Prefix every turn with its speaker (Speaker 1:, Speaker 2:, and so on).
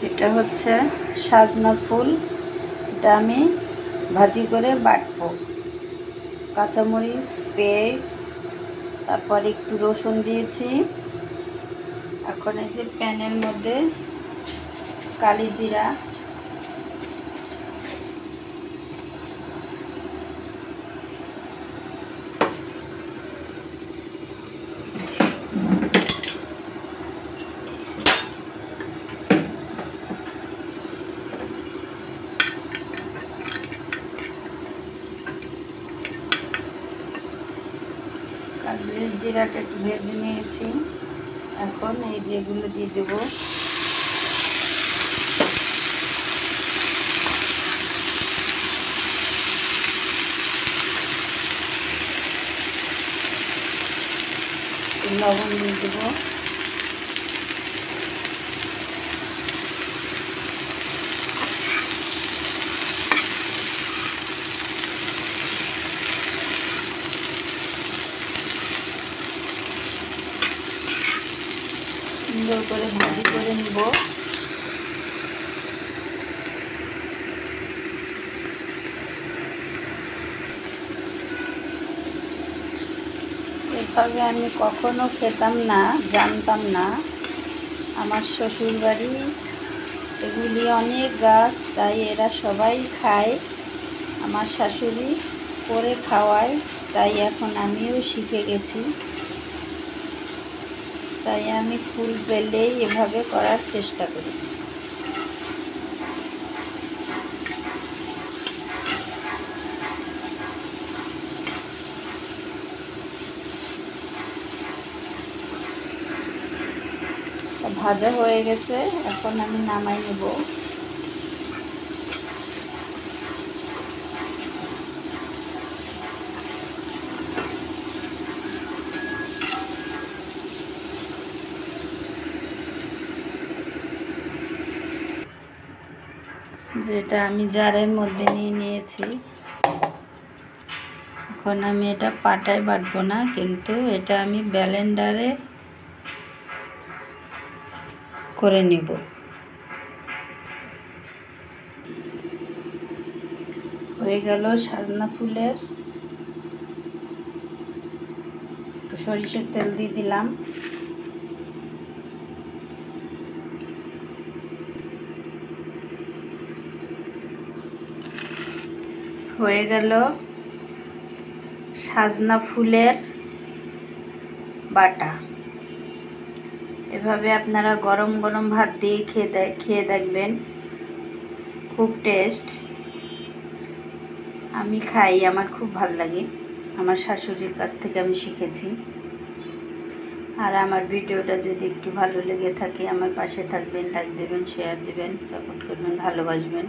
Speaker 1: এটা হচ্ছে সাজনা ফুল। এটা আমি ভাজি করে বাটবো। কাঁচামরিচ, পেঁয়াজ, তারপর একটু রসুন দিয়েছি। এখন এই যে প্যানের মধ্যে কালি জিরা, কালি জিরাটা একটু ভেজে নিয়েছি। এখন এই যেগুলো দিয়ে দেবো। লবণ দিয়ে দেবো। সুন্দর করে ভাজি করে নিব। এভাবে আমি কখনো খেতাম না, জানতাম না। আমার শ্বশুর বাড়ি এগুলি অনেক গাছ, তাই এরা সবাই খায়। আমার শাশুড়ি করে খাওয়ায়, তাই এখন আমিও শিখে গেছি। তাই আমি ফুল পেলেই এভাবে করার চেষ্টা করি। ভাজা হয়ে গেছে, এখন আমি নামাই নেব। যেটা আমি জারের মধ্যে নিয়ে নিয়েছি। এখন আমি এটা পাটায় বাটবো না, কিন্তু এটা আমি ব্লেন্ডারে করে নিব। হয়ে গেল সাজনা ফুলের। একটু সরিষার তেল দিয়ে দিলাম। হয়ে গেল সাজনা ফুলের বাটা। এভাবে আপনারা গরম গরম ভাত দিয়ে খেয়ে দেখবেন, খুব টেস্ট। আমি খাই, আমার খুব ভালো লাগে। আমার শাশুড়ির কাছ থেকে আমি শিখেছি। আর আমার ভিডিওটা যদি একটু ভালো লেগে থাকে, আমার পাশে থাকবেন, লাইক দেবেন, শেয়ার দেবেন, সাপোর্ট করবেন, ভালোবাসবেন।